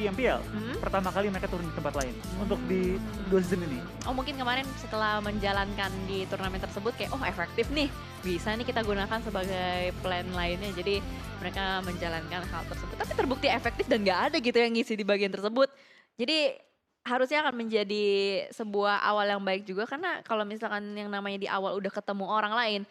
PMPL. Pertama kali mereka turun di tempat lain untuk di 2 season ini. Oh mungkin kemarin setelah menjalankan di turnamen tersebut kayak oh efektif nih. Bisa nih kita gunakan sebagai plan lainnya. Jadi mereka menjalankan hal tersebut. Tapi terbukti efektif dan gak ada gitu yang ngisi di bagian tersebut. Jadi harusnya akan menjadi sebuah awal yang baik juga. Karena kalau misalkan yang namanya di awal udah ketemu orang lain.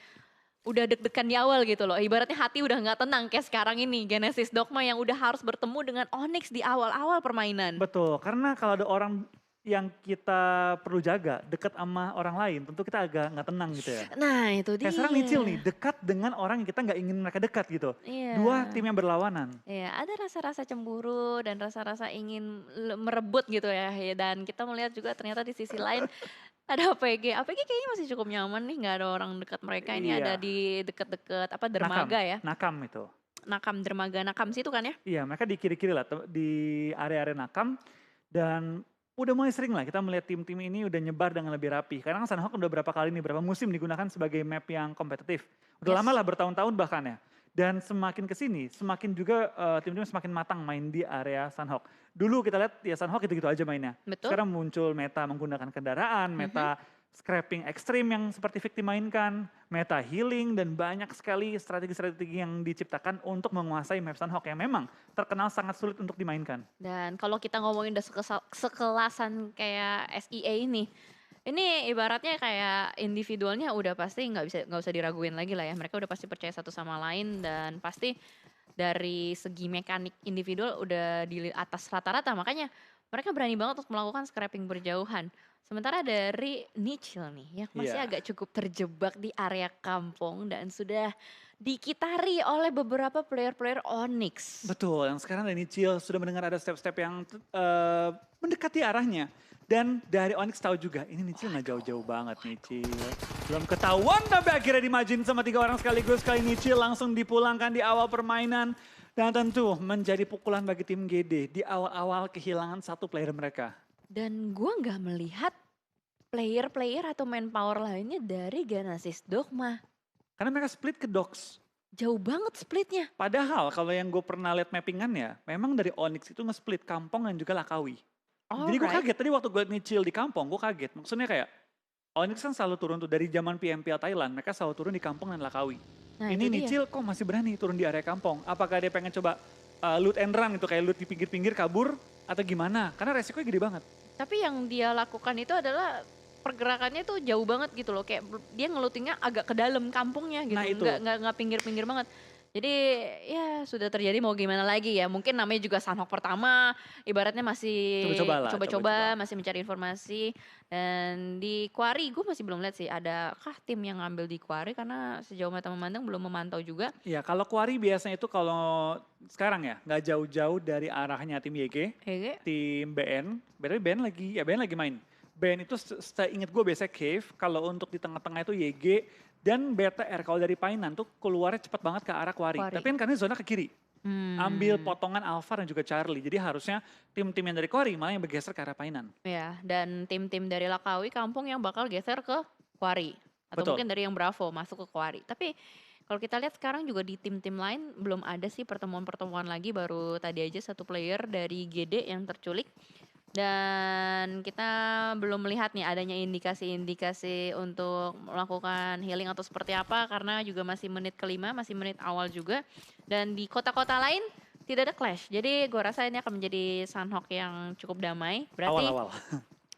Udah deg-degan di awal gitu loh. Ibaratnya hati udah gak tenang kayak sekarang ini. Genesis Dogma yang udah harus bertemu dengan Onyx di awal-awal permainan. Betul, karena kalau ada orang yang kita perlu jaga dekat sama orang lain, tentu kita agak nggak tenang gitu ya. Nah itu dia. Kayak sekarang Nichil nih, dekat dengan orang yang kita nggak ingin mereka dekat gitu. Iya. Dua tim yang berlawanan. Iya, ada rasa-rasa cemburu dan rasa-rasa ingin merebut gitu ya. Dan kita melihat juga ternyata di sisi lain ada APG. APG kayaknya masih cukup nyaman nih, nggak ada orang dekat mereka. Ini ada Iya. di deket-deket apa Nakam, dermaga ya. Nakam itu. Nakam dermaga Nakam situ kan ya? Iya, mereka di kiri-kiri lah, di area-area Nakam. Dan udah mulai sering lah kita melihat tim-tim ini udah nyebar dengan lebih rapi. Karena Sunhawk udah berapa kali nih, berapa musim digunakan sebagai map yang kompetitif. Udah lama lah, bertahun-tahun bahkan ya. Dan semakin kesini, semakin juga tim-tim semakin matang main di area Sunhawk. Dulu kita lihat ya Sunhawk gitu-gitu aja mainnya. Betul. Sekarang muncul meta menggunakan kendaraan, meta scrapping ekstrim yang seperti Vic dimainkan, meta healing, dan banyak sekali strategi-strategi yang diciptakan untuk menguasai map Sunhawk yang memang terkenal sangat sulit untuk dimainkan. Dan kalau kita ngomongin udah sekelasan kayak SEA ini ibaratnya kayak individualnya udah pasti nggak usah diraguin lagi lah ya. Mereka udah pasti percaya satu sama lain dan pasti dari segi mekanik individual udah di atas rata-rata. Makanya mereka berani banget untuk melakukan scrapping berjauhan. Sementara dari Nichil nih yang masih Iya. agak cukup terjebak di area kampung dan sudah dikitari oleh beberapa player-player Onyx. Betul, yang sekarang dari Nichil sudah mendengar ada step-step yang mendekati arahnya. Dan dari Onyx tahu juga, ini Nichil nggak jauh-jauh banget Nichil. Belum ketahuan tapi akhirnya dimajuin sama 3 orang sekaligus. Kali Nichil langsung dipulangkan di awal permainan. Dan tentu menjadi pukulan bagi tim GD di awal-awal kehilangan satu player mereka. Dan gue nggak melihat player-player atau manpower lainnya dari Genesis Dogma. Karena mereka split ke Dogs. Jauh banget splitnya. Padahal kalau yang gue pernah lihat mappingannya, memang dari Onyx itu nge-split Kampong dan juga Lakawi. Jadi gue kaget, tadi waktu gue Nichil di Kampong, gue kaget. Maksudnya kayak, Onyx kan selalu turun tuh dari zaman PMPL Thailand, mereka selalu turun di Kampong dan Lakawi. Nah, ini Nichil kok masih berani turun di area Kampong? Apakah dia pengen coba loot and run itu, kayak loot di pinggir-pinggir kabur, atau gimana? Karena resikonya gede banget. Tapi yang dia lakukan itu adalah pergerakannya tuh jauh banget gitu loh. Kayak dia ngelutingnya agak ke dalam kampungnya gitu. Nah, itu. Nggak pinggir-pinggir banget. Jadi ya sudah terjadi mau gimana lagi ya. Mungkin namanya juga Sunhawk pertama. Ibaratnya masih coba-coba, masih mencari informasi. Dan di Quarry gue masih belum lihat sih adakah tim yang ngambil di Quarry. Karena sejauh mata memandang belum memantau juga. Ya kalau Quarry biasanya itu kalau sekarang ya nggak jauh-jauh dari arahnya tim YG. Tim BN. BN lagi main. BN itu seingat gue biasanya Cave. Kalau untuk di tengah-tengah itu YG. Dan BTR kalau dari Painan tuh keluarnya cepat banget ke arah Quarry. Tapi kan karena zona ke kiri. Ambil potongan Alpha dan juga Charlie. Jadi harusnya tim-tim yang dari Quarry malah yang bergeser ke arah Painan. Ya, dan tim-tim dari Lakawi Kampung yang bakal geser ke Quarry. Atau mungkin dari yang Bravo masuk ke Quarry. Tapi kalau kita lihat sekarang juga di tim-tim lain belum ada sih pertemuan-pertemuan lagi. Baru tadi aja satu player dari GD yang terculik. Dan kita belum melihat nih adanya indikasi-indikasi untuk melakukan healing atau seperti apa. Karena juga masih menit kelima, masih menit awal juga. Dan di kota-kota lain tidak ada clash. Jadi gue rasa ini akan menjadi Sunhawk yang cukup damai. Awal-awal.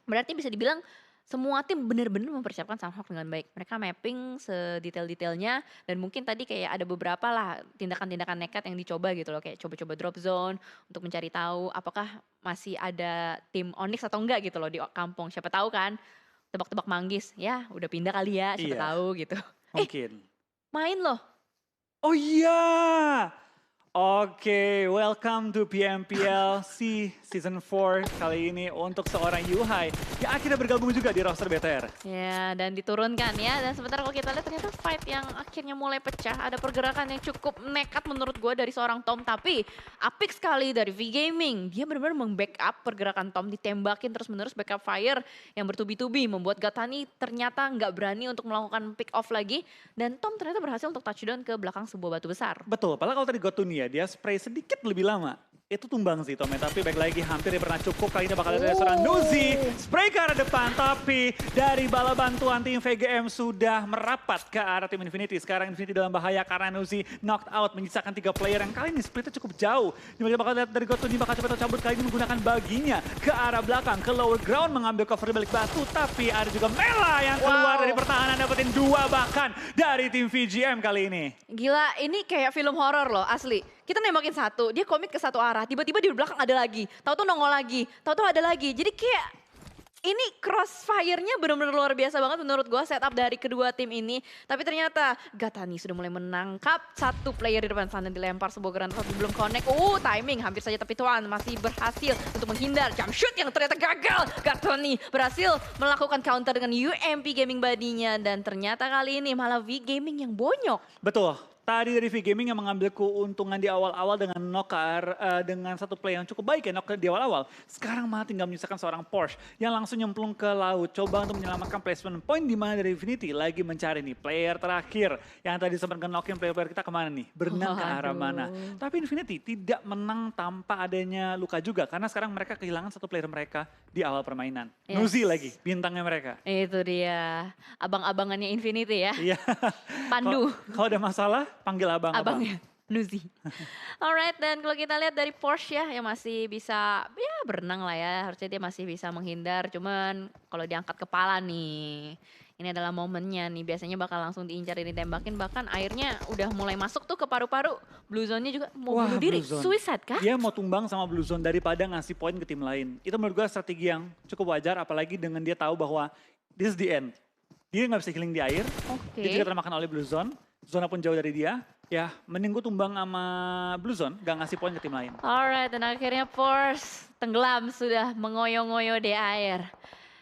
Berarti bisa dibilang semua tim benar-benar mempersiapkan Sunhawk dengan baik. Mereka mapping sedetail-detailnya dan mungkin tadi kayak ada beberapa lah tindakan-tindakan nekat yang dicoba gitu loh. Kayak coba-coba drop zone untuk mencari tahu apakah masih ada tim Onyx atau enggak gitu loh di kampung. Siapa tahu kan tebak-tebak manggis ya udah pindah kali ya siapa tahu gitu. Mungkin. Main loh. Oh iya. Oke, welcome to PMPLC Season 4 kali ini untuk seorang Yuhai yang akhirnya bergabung juga di roster BTR. Ya, dan diturunkan ya. Dan sebentar kalau kita lihat ternyata fight yang akhirnya mulai pecah. Ada pergerakan yang cukup nekat menurut gue dari seorang Tom. Tapi apik sekali dari V-Gaming. Dia benar-benar membackup pergerakan Tom. Ditembakin terus-menerus backup fire yang bertubi-tubi. Membuat Gatani ternyata nggak berani untuk melakukan pick off lagi. Dan Tom ternyata berhasil untuk touchdown ke belakang sebuah batu besar. Betul, padahal kalau tadi Gotunia dia spray sedikit lebih lama. itu tumbang sih Tome, tapi baik lagi hampir pernah cukup. Kali ini bakal ada seorang Nuzi, spray ke arah depan, tapi dari bala bantuan tim VGM sudah merapat ke arah tim Infinity. Sekarang Infinity dalam bahaya karena Nuzi knocked out, menyisakan 3 player yang kali ini splitnya cukup jauh. Dimana bakal lihat dari Gotuni bakal coba cabut kali ini menggunakan baginya ke arah belakang, ke lower ground mengambil cover di balik batu, tapi ada juga Mela yang keluar dari pertahanan dapetin 2 bahkan dari tim VGM kali ini. Gila, ini kayak film horor loh, asli. Kita nembakin satu, dia komit ke satu arah, tiba-tiba di belakang ada lagi, tahu-tahu nongol lagi, tahu-tahu ada lagi. Jadi kayak ini crossfire-nya benar-benar luar biasa banget menurut gue setup dari kedua tim ini. Tapi ternyata Gatani sudah mulai menangkap satu player di depan sana, dilempar sebuah granat tapi belum connect. Timing hampir saja, tapi Tuan masih berhasil untuk menghindar jump shoot yang ternyata gagal. Gatani berhasil melakukan counter dengan UMP Gaming badinya, dan ternyata kali ini malah V Gaming yang bonyok. Betul. Tadi dari V Gaming yang mengambil keuntungan di awal-awal dengan knocker, dengan satu play yang cukup baik ya knocker di awal-awal. Sekarang malah tinggal menyisakan seorang Porsche yang langsung nyemplung ke laut. Coba untuk menyelamatkan placement point di mana dari Infinity lagi mencari nih player terakhir. Yang tadi sempat nge-knockin player-player kita kemana nih? Berenang ke arah mana? Tapi Infinity tidak menang tanpa adanya luka juga. Karena sekarang mereka kehilangan satu player mereka di awal permainan. Yes. Nuzi lagi, bintangnya mereka. Itu dia, abang-abangannya Infinity ya. Iya. Pandu. Kalau ada masalah, panggil abang-abang. Abangnya, Nuzi. Alright, dan kalau kita lihat dari Porsche ya, yang masih bisa ya berenang lah ya. Harusnya dia masih bisa menghindar, cuman kalau diangkat kepala nih, ini adalah momennya nih. Biasanya bakal langsung diincar dan ditembakin, bahkan airnya udah mulai masuk tuh ke paru-paru. Blue Zone-nya juga mau bunuh diri, suicide kah? Dia mau tumbang sama Blue Zone daripada ngasih poin ke tim lain. Itu menurut gue strategi yang cukup wajar, apalagi dengan dia tahu bahwa this is the end. Dia nggak bisa healing di air, dia juga termakan oleh Blue Zone. Zona pun jauh dari dia, ya mending gue tumbang sama Blue Zone, gak ngasih poin ke tim lain. Alright, dan akhirnya Force tenggelam sudah mengoyo-ngoyo di air.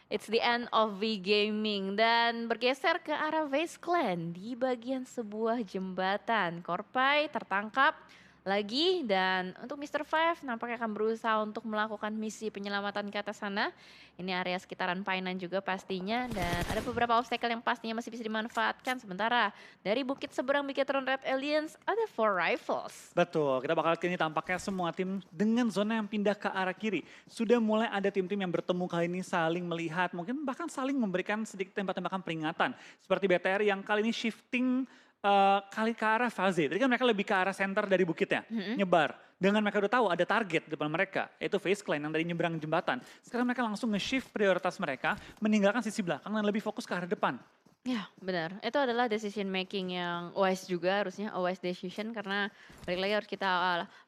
It's the end of V Gaming, dan bergeser ke arah Vase Clan di bagian sebuah jembatan. Korpai tertangkap lagi, dan untuk Mr. Five nampaknya akan berusaha untuk melakukan misi penyelamatan ke atas sana. Ini area sekitaran Painan juga pastinya, dan ada beberapa obstacle yang pastinya masih bisa dimanfaatkan. Sementara dari bukit seberang Bigetron Red Aliens ada 4 rifles. Betul, kita bakal lihat ini tampaknya semua tim dengan zona yang pindah ke arah kiri. Sudah mulai ada tim-tim yang bertemu kali ini saling melihat, mungkin bahkan saling memberikan sedikit tembak-tembakan peringatan. Seperti BTR yang kali ini shifting kali ke arah fase. Tadi kan mereka lebih ke arah center dari bukitnya, nyebar. Dengan mereka udah tahu ada target di depan mereka, yaitu Vase Clan yang tadi nyebrang jembatan. Sekarang mereka langsung nge-shift prioritas mereka, meninggalkan sisi belakang dan lebih fokus ke arah depan. Ya benar, itu adalah decision making yang wise juga harusnya, wise decision, karena balik lagi harus kita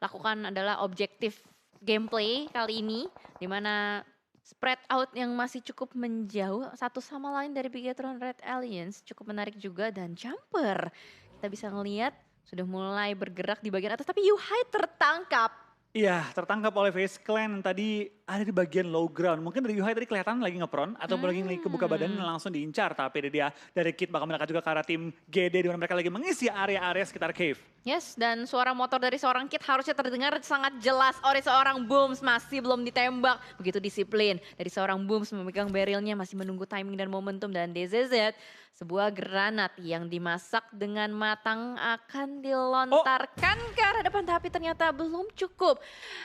lakukan adalah objektif gameplay kali ini, dimana spread out yang masih cukup menjauh satu sama lain dari Bigetron Red Aliens cukup menarik juga, dan jumper kita bisa ngelihat sudah mulai bergerak di bagian atas, tapi Yuhai tertangkap. Iya, tertangkap oleh Vase Clan yang tadi ada di bagian low ground. Mungkin dari Yuhai tadi kelihatan lagi ngepron atau lagi kebuka badan dan langsung diincar. Tapi dia dari Kit bakal mereka juga ke arah tim GD di mana mereka lagi mengisi area-area sekitar cave. Yes, dan suara motor dari seorang Kit harusnya terdengar sangat jelas oleh seorang Booms, masih belum ditembak. Begitu disiplin dari seorang Booms memegang barrelnya, masih menunggu timing dan momentum, dan DZZ sebuah granat yang dimasak dengan matang akan dilontarkan ke arah depan, tapi ternyata belum cukup.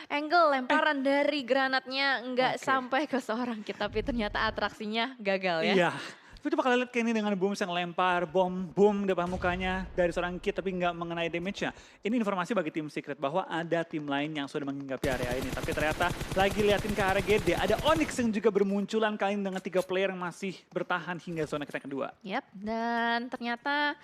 Angle lemparan dari granatnya nggak sampai ke seorang Kit, tapi ternyata atraksinya gagal ya. Iya. Itu bakal lihat Kenny dengan Booms yang lempar boom depan mukanya dari seorang Kit tapi nggak mengenai damage-nya. Ini informasi bagi tim Secret bahwa ada tim lain yang sudah menghinggapi area ini. Tapi ternyata lagi liatin ke arah GD, ada Onyx yang juga bermunculan kali ini dengan 3 player yang masih bertahan hingga zona kita kedua. Yap, dan ternyata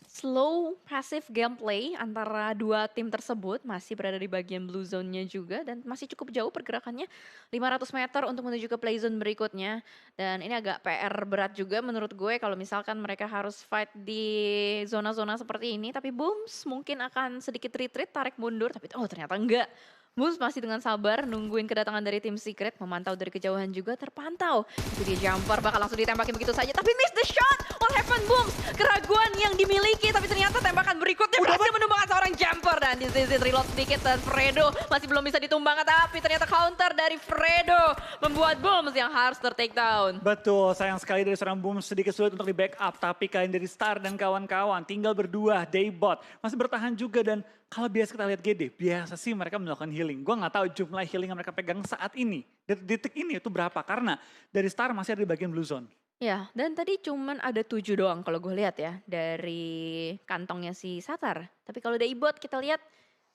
slow passive gameplay antara dua tim tersebut masih berada di bagian blue zone-nya juga, dan masih cukup jauh pergerakannya 500 meter untuk menuju ke play zone berikutnya. Dan ini agak PR berat juga menurut gue kalau misalkan mereka harus fight di zona-zona seperti ini, tapi Booms mungkin akan sedikit retreat, tarik mundur, tapi ternyata enggak. Booms masih dengan sabar nungguin kedatangan dari tim Secret, memantau dari kejauhan juga terpantau. Itu dia jumper, bakal langsung ditembakin begitu saja, tapi miss the shot. What happened Booms? Keraguan yang dimiliki, tapi ternyata tembakan berikutnya berhasil menumbangkan seorang jumper. Dan di sisi reload sedikit, dan Fredo masih belum bisa ditumbangkan, tapi ternyata counter dari Fredo membuat Booms yang harus ter-take down. Betul, sayang sekali dari seorang Booms sedikit sulit untuk di backup, tapi kalian dari Star dan kawan-kawan tinggal berdua, Daybot masih bertahan juga, dan Kalau biasa kita lihat GD, biasa sih mereka melakukan healing. Gue nggak tahu jumlah healing yang mereka pegang saat ini. Detik ini itu berapa, karena dari start masih ada di bagian blue zone. Ya, dan tadi cuman ada 7 doang kalau gue lihat ya, dari kantongnya si Satar. Tapi kalau dari bot kita lihat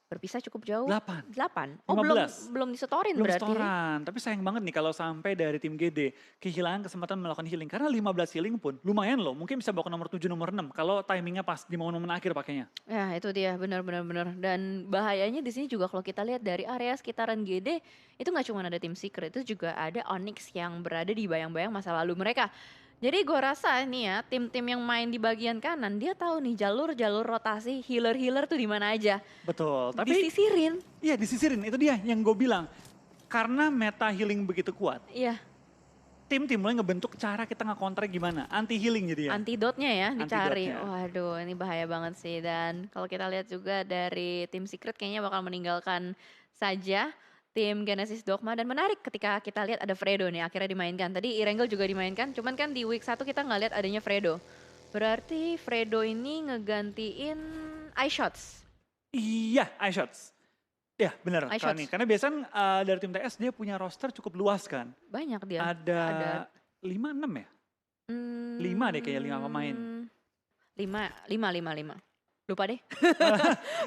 berpisah cukup jauh. 8. 8. Oh, belum 15. belum disetorin Belum berarti. setoran, tapi sayang banget nih kalau sampai dari tim GD kehilangan kesempatan melakukan healing. Karena 15 healing pun lumayan loh, mungkin bisa bawa ke nomor 7, nomor 6 kalau timingnya pas di momen-momen akhir pakainya. Ya, itu dia, benar-benar. Dan bahayanya di sini juga kalau kita lihat dari area sekitaran GD, itu nggak cuma ada tim Secret, itu juga ada Onyx yang berada di bayang-bayang masa lalu mereka. Jadi gue rasa nih ya, tim-tim yang main di bagian kanan, dia tahu nih jalur-jalur rotasi healer-healer tuh di mana aja. Betul, tapi Disisirin. iya disisirin, itu dia yang gue bilang. Karena meta healing begitu kuat, Iya, tim-tim mulai ngebentuk cara kita nge-counter gimana, anti healing jadi ya. antidotnya ya dicari. Antidotnya. Waduh, ini bahaya banget sih. Dan kalau kita lihat juga dari tim Secret kayaknya bakal meninggalkan saja tim Genesis Dogma. Dan menarik ketika kita lihat ada Fredo nih akhirnya dimainkan. Tadi Irangel juga dimainkan, cuman kan di week 1 kita nggak lihat adanya Fredo. Berarti Fredo ini ngegantiin iShots. Iya, iShots. Ya benar iShots. nih, karena biasanya dari tim TS dia punya roster cukup luas kan. Banyak dia. Ada 5-6 ya? 5 deh kayaknya, 5 pemain. 5. Lupa deh.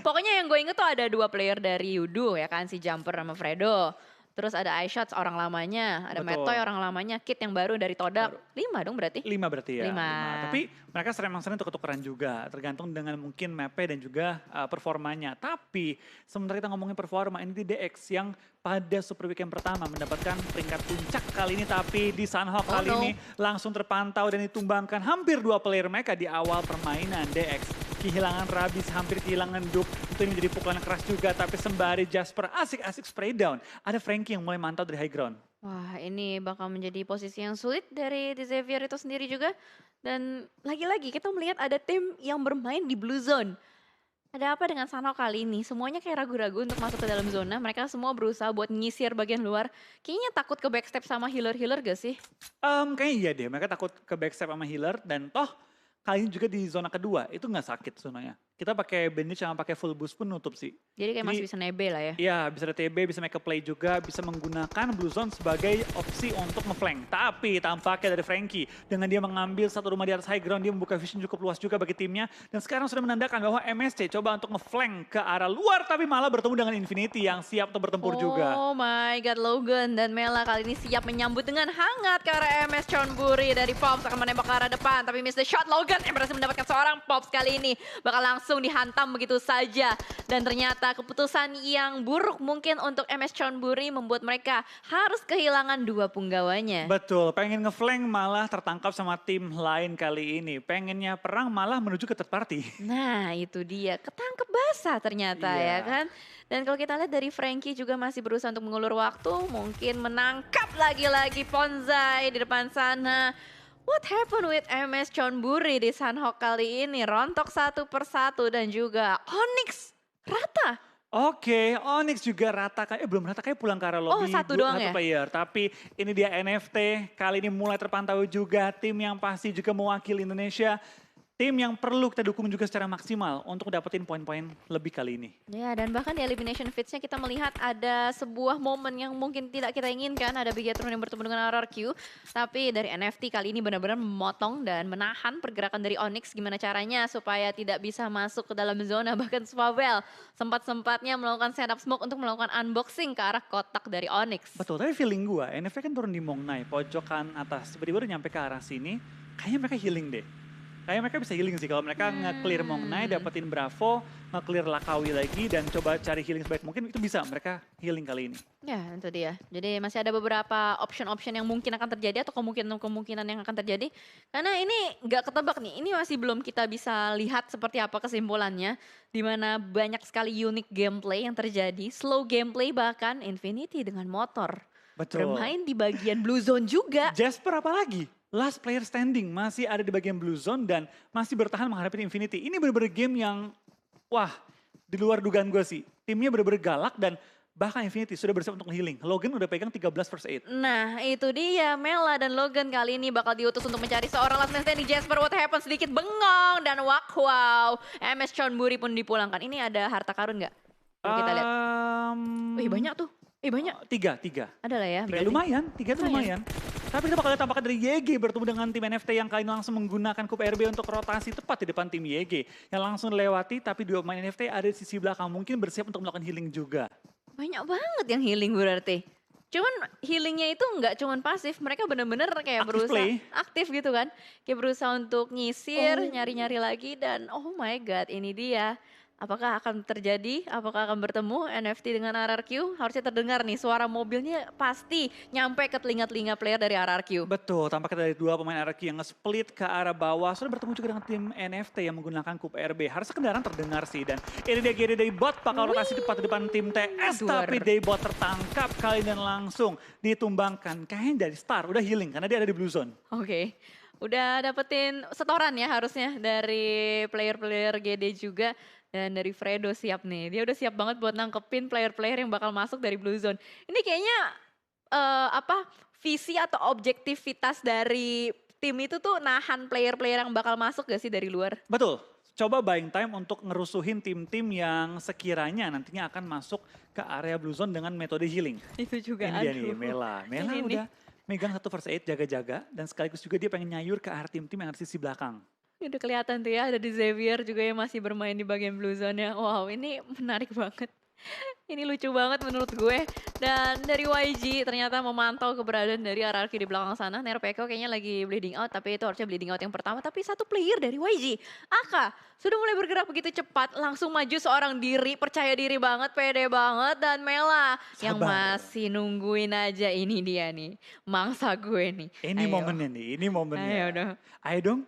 Pokoknya yang gue inget tuh ada 2 player dari Yudu ya kan, si Jumper sama Fredo. Terus ada iShots orang lamanya, ada Betul. Metoy orang lamanya, Kit yang baru dari Todak. 5 dong berarti? 5 berarti ya. 5. Tapi mereka sering tuker-tukeran juga, tergantung dengan mungkin mapnya dan juga performanya. Tapi sementara kita ngomongin performa, ini di DX yang pada Super Weekend pertama mendapatkan peringkat puncak kali ini. Tapi di Sunhawk kali ini langsung terpantau dan ditumbangkan hampir 2 player mereka di awal permainan DX. Kehilangan Rabis, hampir kehilangan Duke. Itu menjadi pukulan keras juga, tapi sembari Jasper asik-asik spray down. Ada Frankie yang mulai mantau dari high ground. Wah, ini bakal menjadi posisi yang sulit dari Xavier itu sendiri juga. Dan lagi-lagi kita melihat ada tim yang bermain di blue zone. Ada apa dengan Sunhawk kali ini? Semuanya kayak ragu-ragu untuk masuk ke dalam zona. Mereka semua berusaha buat nyisir bagian luar. Kayaknya takut ke backstep sama healer-healer gak sih? Kayaknya iya deh, mereka takut ke backstep sama healer. Dan toh kali ini juga di zona kedua, itu nggak sakit zonanya. Kita pakai bandage sama pakai full boost pun nutup sih. Jadi kayak masih bisa nebe lah ya. Iya, bisa ada TB, bisa make a play juga, bisa menggunakan blue zone sebagai opsi untuk nge-flank. Tapi tampaknya dari Frankie, dengan dia mengambil satu rumah di atas high ground, dia membuka vision cukup luas juga bagi timnya. Dan sekarang sudah menandakan bahwa MSC coba untuk nge-flank ke arah luar, tapi malah bertemu dengan Infinity yang siap untuk bertempur juga. Oh my god, Logan dan Mela kali ini siap menyambut dengan hangat ke arah MS Chonburi. Dari Pops akan menembak ke arah depan, tapi miss the shot. Logan yang berhasil mendapatkan seorang Pops kali ini. Bakal langsung dihantam begitu saja. Dan ternyata keputusan yang buruk mungkin untuk MS Chonburi membuat mereka harus kehilangan 2 punggawanya. Betul, pengen nge-flank malah tertangkap sama tim lain kali ini. Pengennya perang malah menuju ke third party. Nah itu dia, ketangkep basah ternyata ya kan. Dan kalau kita lihat dari Frankie juga masih berusaha untuk mengulur waktu. Mungkin menangkap lagi-lagi Ponzai di depan sana. What happened with MS Chonburi di Sunhawk kali ini? Rontok satu persatu dan juga Onyx rata. Oke, Onyx juga rata, belum rata kayak pulang ke arah lobby. Satu doang ya? Player. Tapi ini dia NFT, kali ini mulai terpantau juga tim yang pasti juga mewakili Indonesia. Tim yang perlu kita dukung juga secara maksimal untuk dapetin poin-poin lebih kali ini. Ya, dan bahkan di Elimination Feeds-nya kita melihat ada sebuah momen yang mungkin tidak kita inginkan. Ada Bigatron yang bertemu dengan RRQ. Tapi dari NFT kali ini benar-benar memotong dan menahan pergerakan dari Onyx. Gimana caranya supaya tidak bisa masuk ke dalam zona. Bahkan Swavel sempat-sempatnya melakukan setup smoke untuk melakukan unboxing ke arah kotak dari Onyx. Betul, tapi feeling gue, NFT kan turun di Mongnai, pojokan atas. Tiba-tiba udah nyampe ke arah sini, kayaknya mereka healing deh. Kayaknya mereka bisa healing sih kalau mereka nge-clear Mongnai, dapetin Bravo, nge-clear Lakawi lagi dan coba cari healing sebaik mungkin, itu bisa mereka healing kali ini. Ya itu dia, jadi masih ada beberapa option-option yang mungkin akan terjadi atau kemungkinan-kemungkinan yang akan terjadi. Karena ini nggak ketebak nih, ini masih belum kita bisa lihat seperti apa kesimpulannya. Dimana banyak sekali unik gameplay yang terjadi, slow gameplay bahkan Infinity dengan motor. Betul. Bermain di bagian blue zone juga. Jasper apalagi? Last player standing masih ada di bagian blue zone dan masih bertahan menghadapi Infinity. Ini bener-bener game yang wah di luar dugaan gue sih. Timnya bener-bener galak dan Bahkan Infinity sudah bersiap untuk healing. Logan udah pegang 13 first aid. Nah itu dia, Mela dan Logan kali ini bakal diutus untuk mencari seorang last man standing. Jasper what happens, sedikit bengong dan wow. MS Chonburi pun dipulangkan. Ini ada harta karun nggak? Kalau kita lihat. Banyak tuh. Banyak. Tiga. Ada lah ya. Tiga lumayan, tiga tuh lumayan. Tapi kita bakal lihat tampaknya dari YG bertemu dengan tim NFT yang kali ini langsung menggunakan Kup RB untuk rotasi tepat di depan tim YG. Yang langsung lewati tapi dua pemain NFT ada di sisi belakang. Mungkin bersiap untuk melakukan healing juga. Banyak banget yang healing berarti. Cuman healingnya itu nggak cuman pasif, mereka bener-bener kayak berusaha aktif gitu kan. Kayak berusaha untuk nyisir, nyari-nyari lagi dan oh my god ini dia. Apakah akan terjadi, apakah akan bertemu NFT dengan RRQ? Harusnya terdengar nih suara mobilnya pasti nyampe ke telinga-telinga player dari RRQ. Betul, tampaknya dari dua pemain RRQ yang nge-split ke arah bawah. Sudah bertemu juga dengan tim NFT yang menggunakan Kup RB. Harusnya kendaraan terdengar sih. Dan ini dia Gary Daybot bakal rotasi tepat di depan tim TS. Tapi Daybot tertangkap kali dan langsung ditumbangkan. Kayaknya dari Star udah healing karena dia ada di blue zone. Oke. Udah dapetin setoran ya harusnya dari player-player GD juga. Dan dari Fredo siap nih, dia udah siap banget buat nangkepin player-player yang bakal masuk dari Blue Zone. Ini kayaknya visi atau objektivitas dari tim itu tuh nahan player-player yang bakal masuk gak sih dari luar? Betul, coba buying time untuk ngerusuhin tim-tim yang sekiranya nantinya akan masuk ke area Blue Zone dengan metode healing. Itu juga ini dia nih, Mela udah megang satu first aid jaga-jaga dan sekaligus juga dia pengen nyayur ke arah tim-tim yang ada di sisi belakang. Udah kelihatan tuh ya, ada di Xavier juga yang masih bermain di bagian blue zone-nya. Wow, ini menarik banget. Ini lucu banget menurut gue. Dan dari YG ternyata memantau keberadaan dari RRQ di belakang sana. Nerpeko kayaknya lagi bleeding out, tapi itu harusnya bleeding out yang pertama. Tapi satu player dari YG, Aka, sudah mulai bergerak begitu cepat. Langsung maju seorang diri, percaya diri banget, pede banget. Dan Mela yang masih nungguin aja, ini dia nih. Mangsa gue nih. Ini momennya nih, ini momennya. Ayo dong.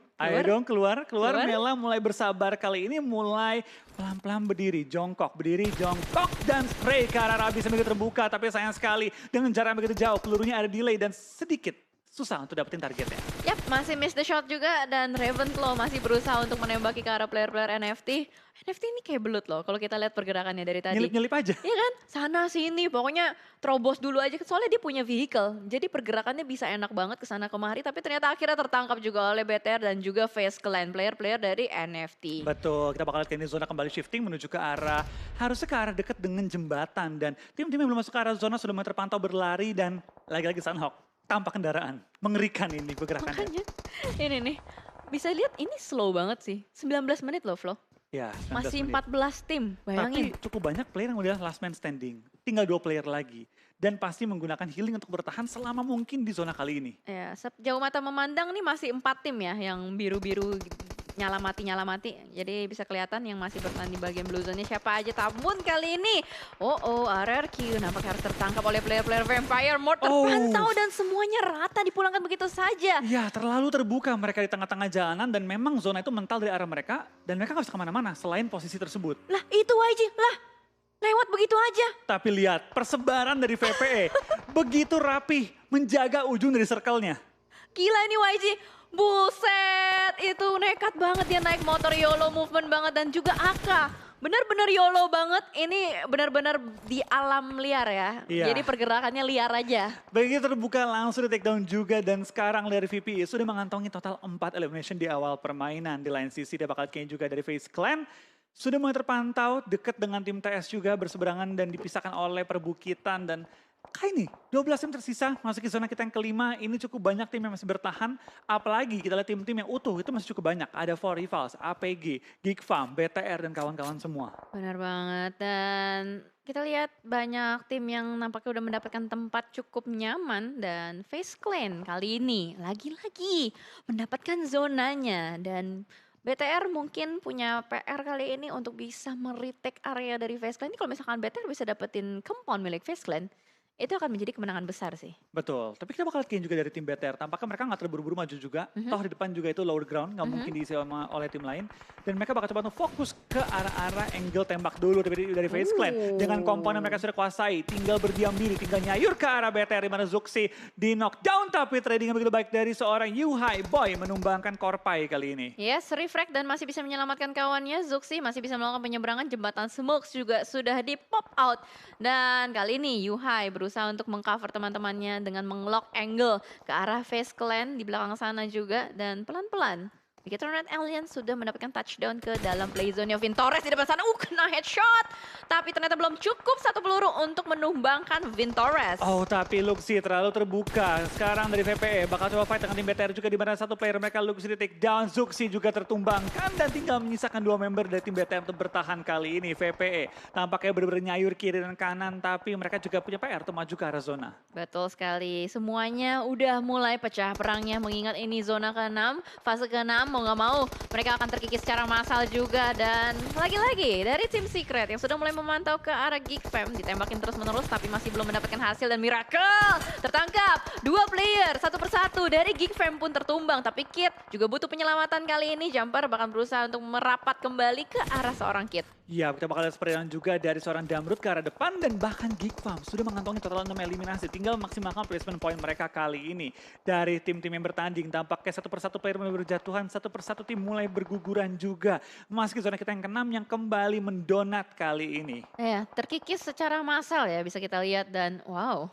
Keluar. Mela mulai bersabar kali ini, mulai pelan-pelan berdiri, jongkok, dan spray ke arah Rabi sampai terbuka. Tapi sayang sekali dengan jarak yang begitu jauh, pelurunya ada delay dan sedikit susah untuk dapetin targetnya. Yap, masih miss the shot juga dan Ravenclaw masih berusaha untuk menembaki ke arah player-player NFT. NFT ini kayak belut loh kalau kita lihat pergerakannya dari tadi. Nyelip-nyelip aja. Iya kan, sana sini pokoknya terobos dulu aja soalnya dia punya vehicle. Jadi pergerakannya bisa enak banget ke sana kemari tapi ternyata akhirnya tertangkap juga oleh BTR dan juga Face Clan player-player dari NFT. Betul, kita bakal lihat ini zona kembali shifting menuju ke arah, harusnya ke arah dekat dengan jembatan dan tim-tim yang belum masuk ke arah zona sudah mulai terpantau berlari dan lagi-lagi Sunhawk. Tanpa kendaraan, mengerikan ini pergerakannya. Makanya, ini nih, bisa lihat ini slow banget sih. 19 menit loh Flo. Ya, masih 14 tim, bayangin. Tapi cukup banyak player yang udah last man standing. Tinggal 2 player lagi. Dan pasti menggunakan healing untuk bertahan selama mungkin di zona kali ini. Ya, sejauh mata memandang nih masih 4 tim ya yang biru-biru nyala mati. Jadi bisa kelihatan yang masih bertahan di bagian blue zone-nya siapa aja. Namun kali ini, RRQ nampaknya harus tertangkap oleh player-player Vampire. Mort terpantau dan semuanya rata dipulangkan begitu saja. Ya, terlalu terbuka mereka di tengah-tengah jalanan dan memang zona itu mental dari arah mereka. Dan mereka gak bisa kemana-mana selain posisi tersebut. Lah itu YG, lewat begitu aja. Tapi lihat, persebaran dari VPE begitu rapih menjaga ujung dari circle-nya. Gila ini YG. Buset, itu nekat banget dia naik motor YOLO movement banget dan juga Aka. Benar-benar YOLO banget, ini benar-benar di alam liar ya. Iya. Jadi pergerakannya liar aja. Begitu terbuka langsung di take down juga dan sekarang dari VPE sudah mengantongi total 4 elimination di awal permainan. Di lain sisi dia bakal kayaknya juga dari Face Clan. Sudah mulai terpantau dekat dengan tim TS juga berseberangan dan dipisahkan oleh perbukitan dan kayak ini 12 tim tersisa masuk ke zona kita yang kelima. Ini cukup banyak tim yang masih bertahan. Apalagi kita lihat tim-tim yang utuh itu masih cukup banyak. Ada 4Rivals, APG, Geek Farm, BTR dan kawan-kawan semua. Benar banget dan kita lihat banyak tim yang nampaknya udah mendapatkan tempat cukup nyaman dan Face Clan kali ini lagi-lagi mendapatkan zonanya dan BTR mungkin punya PR kali ini untuk bisa meretake area dari Face Clan. Ini kalau misalkan BTR bisa dapetin compound milik Face Clan, itu akan menjadi kemenangan besar sih. Betul, tapi kita bakal lihat juga dari tim BTR. Tampaknya mereka nggak terburu-buru maju juga. Toh di depan juga itu lower ground, nggak mungkin diisi oleh tim lain. Dan mereka bakal coba untuk fokus ke arah-arah angle tembak dulu dari FaZe Clan. Dengan komponen mereka sudah kuasai, tinggal berdiam diri, tinggal nyayur ke arah BTR di mana Zuxi di knockdown. Tapi tradingnya begitu baik dari seorang Yuhai Boy menumbangkan Korpai kali ini. Yes, refrag dan masih bisa menyelamatkan kawannya. Zuxi masih bisa melakukan penyeberangan, jembatan Smokes juga sudah di pop out. Dan kali ini Yuhai berusaha untuk mengcover teman-temannya dengan menglock angle ke arah FaZe Clan di belakang sana juga. Dan pelan-pelan Bigetron Red Alliance sudah mendapatkan touchdown ke dalam play zone-nya Vintorez di depan sana. Kena headshot. Tapi ternyata belum cukup satu peluru untuk menumbangkan Vintorez. Oh, tapi Luxi terlalu terbuka. Sekarang dari VPE bakal coba fight dengan tim BTR juga di mana satu player mereka Luxi di take down. Zuxi juga tertumbangkan dan tinggal menyisakan 2 member dari tim BTR untuk bertahan kali ini. VPE tampaknya benar-benar nyayur kiri dan kanan, tapi mereka juga punya PR untuk maju ke arah zona. Betul sekali. Semuanya udah mulai pecah perangnya mengingat ini zona ke-6, fase ke-6. Mau nggak mau mereka akan terkikis secara massal juga. Dan lagi-lagi dari tim Secret yang sudah mulai memantau ke arah Geek Fam, ditembakin terus-menerus tapi masih belum mendapatkan hasil. Dan Miracle tertangkap, 2 player satu persatu dari Geek Fam pun tertumbang. Tapi Kid juga butuh penyelamatan kali ini. Jumper bahkan berusaha untuk merapat kembali ke arah seorang Kid. Ya, kita bakal lihat seperti juga dari seorang Damrut ke arah depan dan bahkan Geek Fam sudah mengantongi total 6 eliminasi. Tinggal maksimalkan placement point mereka kali ini. Dari tim-tim yang bertanding, tampaknya satu persatu player mulai berjatuhan, satu persatu tim mulai berguguran juga. Memasuki zona kita yang ke-6 yang kembali mendonat kali ini. Ya, terkikis secara massal ya bisa kita lihat dan wow,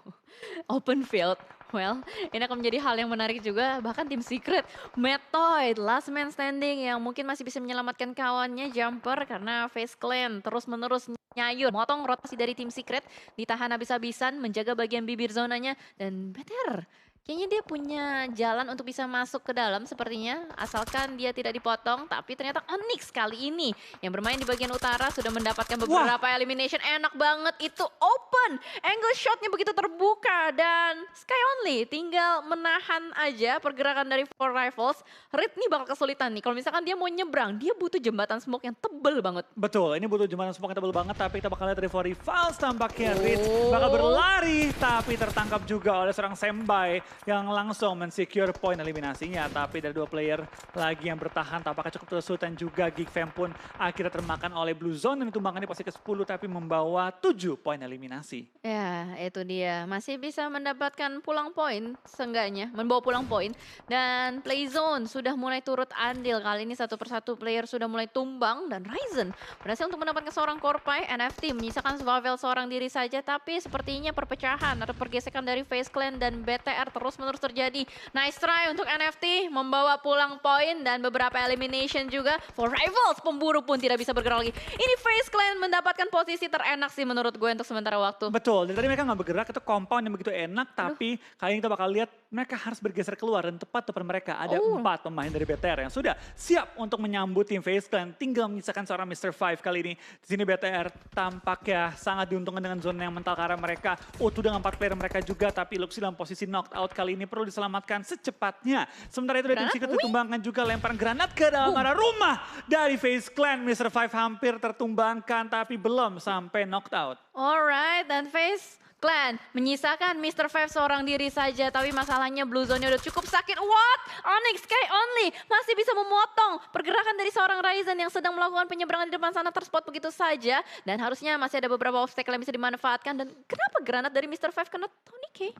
open field. Well, ini akan menjadi hal yang menarik juga. Bahkan tim Secret, Metoid, last man standing yang mungkin masih bisa menyelamatkan kawannya. Jumper karena FaZe Clan terus-menerus nyayur. Motong rotasi dari tim Secret, ditahan habis-habisan, menjaga bagian bibir zonanya. Dan better, kayaknya dia punya jalan untuk bisa masuk ke dalam sepertinya. Asalkan dia tidak dipotong. Tapi ternyata Onyx kali ini yang bermain di bagian utara sudah mendapatkan beberapa elimination. Enak banget itu open. Angle shotnya begitu terbuka. Dan Sky Only tinggal menahan aja pergerakan dari Four Rifles. Rit nih bakal kesulitan nih. Kalau misalkan dia mau nyebrang, dia butuh jembatan smoke yang tebel banget. Betul, ini butuh jembatan smoke yang tebel banget. Tapi kita bakal lihat dari Four Rifles tampaknya Rit bakal berlari. Tapi tertangkap juga oleh seorang Sembai yang langsung men-secure point eliminasinya. Tapi dari 2 player lagi yang bertahan tampaknya cukup kesulitan juga. Geek Fam pun akhirnya termakan oleh Blue Zone dan ditumbangkan di posisi ke-10 tapi membawa 7 poin eliminasi. Ya, itu dia. Masih bisa mendapatkan pulang poin seenggaknya, membawa pulang poin. Dan play zone sudah mulai turut andil. Kali ini satu persatu player sudah mulai tumbang dan Ryzen berhasil untuk mendapatkan seorang Korpai. NFT menyisakan survival seorang diri saja, tapi sepertinya perpecahan atau pergesekan dari FaZe Clan dan BTR terus-menerus terjadi. Nice try untuk NFT membawa pulang poin dan beberapa elimination juga. For Rivals, pemburu pun tidak bisa bergerak lagi. Ini FaZe Clan mendapatkan posisi terenak sih menurut gue untuk sementara waktu. Betul, dari tadi mereka nggak bergerak, itu compound yang begitu enak. Tapi kali ini kita bakal lihat mereka harus bergeser keluar dan tepat depan mereka ada 4 pemain dari BTR yang sudah siap untuk menyambut tim FaZe Clan. Tinggal menyisakan seorang Mr. Five kali ini. Di sini BTR tampaknya sangat diuntungkan dengan zona yang mental karena mereka utuh dengan 4 player mereka juga. Tapi Luxi dalam posisi knocked out kali ini perlu diselamatkan secepatnya. Sementara itu dari tim Secret ditumbangkan juga lemparan granat ke dalam arah rumah dari FaZe Clan. Mr. Five hampir tertumbangkan tapi belum sampai knocked out. Alright, dan FaZe Clan menyisakan Mr. Five seorang diri saja. Tapi masalahnya Blue Zone-nya udah cukup sakit. What? Onyx Sky Only masih bisa memotong pergerakan dari seorang Ryzen yang sedang melakukan penyeberangan di depan sana, terspot begitu saja. Dan harusnya masih ada beberapa obstacle yang bisa dimanfaatkan. Dan kenapa granat dari Mr. Five kena Tony K?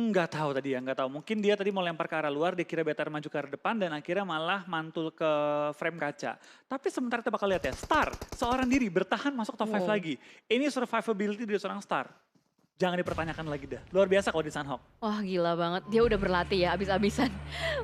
Nggak tahu tadi ya, nggak tahu. Mungkin dia tadi mau lempar ke arah luar, dia kira BTR maju ke arah depan dan akhirnya malah mantul ke frame kaca. Tapi sementara kita bakal lihat ya, Star seorang diri bertahan masuk top 5 lagi. Ini survivability dari seorang Star. Jangan dipertanyakan lagi dah. Luar biasa kalau di Sunhawk. Wah gila banget, dia udah berlatih ya abis-abisan.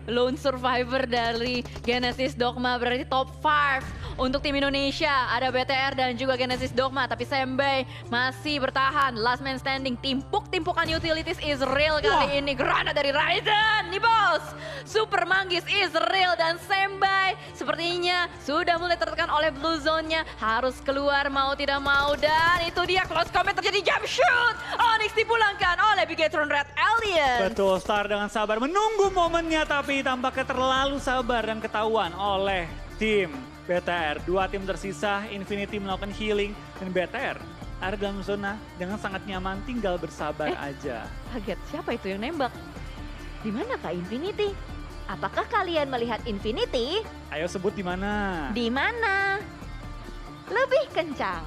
Lone survivor dari Genesis Dogma berarti top 5 untuk tim Indonesia. Ada BTR dan juga Genesis Dogma, tapi Sembai masih bertahan. Last man standing, timpukan utilities is real kali ini. Granat dari Ryzen nih bos. Super Manggis is real dan Sembai sepertinya sudah mulai tertekan oleh Blue Zone-nya. Harus keluar mau tidak mau dan itu dia close combat terjadi jump shoot. Onyx dipulangkan oleh Bigetron Red Alliance. Betul, Star dengan sabar menunggu momennya tapi tampaknya terlalu sabar dan ketahuan oleh tim BTR. 2 tim tersisa, Infinity melakukan healing dan BTR ada dalam zona dengan sangat nyaman, tinggal bersabar aja. Kaget, siapa itu yang nembak? Di mana Kak Infinity? Apakah kalian melihat Infinity? Ayo sebut di mana? Di mana? Lebih kencang.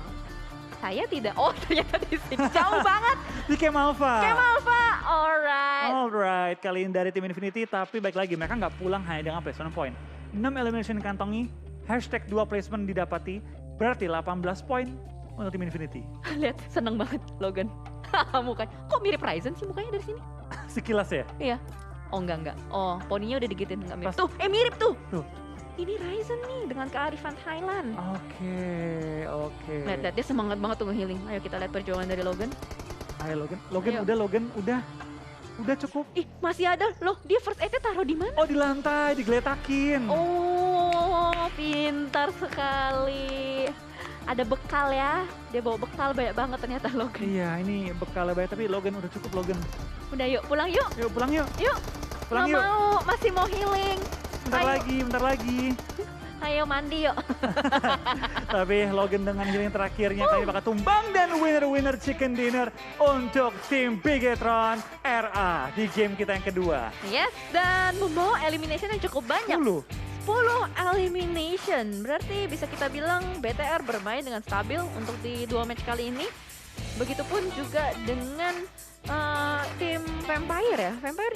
Saya tidak, oh ternyata di sini jauh banget. Di Kemalva. Kemalva, alright. Alright, kali ini dari tim Infinity, tapi baik lagi mereka nggak pulang hanya dengan placement point. 6 elimination kantongi, #2 placement didapati, berarti 18 poin untuk tim Infinity. Lihat, seneng banget Logan. Mukanya, kok mirip Ryzen sih mukanya dari sini? Sekilas ya? Iya. Oh enggak. Oh, poninya udah digituin, enggak mirip. Pas- Tuh, mirip tuh. Tuh. Ini Ryzen nih dengan kearifan Thailand. Oke. Lihat, dia semangat banget tuh nge-healing. Ayo kita lihat perjuangan dari Logan. Ayo Logan, Ayo. udah cukup. Ih, masih ada loh. Dia first aid-nya taruh di mana? Oh di lantai, digeletakin. Oh, pintar sekali. Ada bekal ya. Dia bawa bekal banyak banget ternyata Logan. Iya, ini bekalnya banyak, tapi Logan udah cukup Logan. Udah yuk, pulang yuk. Yuk pulang yuk. Yuk. Pulang Nggak yuk. mau, masih mau healing. Bentar Ayo. lagi. Ayo mandi yuk. Tapi Logan dengan healing terakhirnya kali bakal tumbang dan winner chicken dinner untuk tim Bigetron RA di game kita yang kedua. Yes, dan membawa elimination yang cukup banyak. 10. 10 elimination. Berarti bisa kita bilang BTR bermain dengan stabil untuk di 2 match kali ini. Begitupun juga dengan tim Vampire ya. Vampire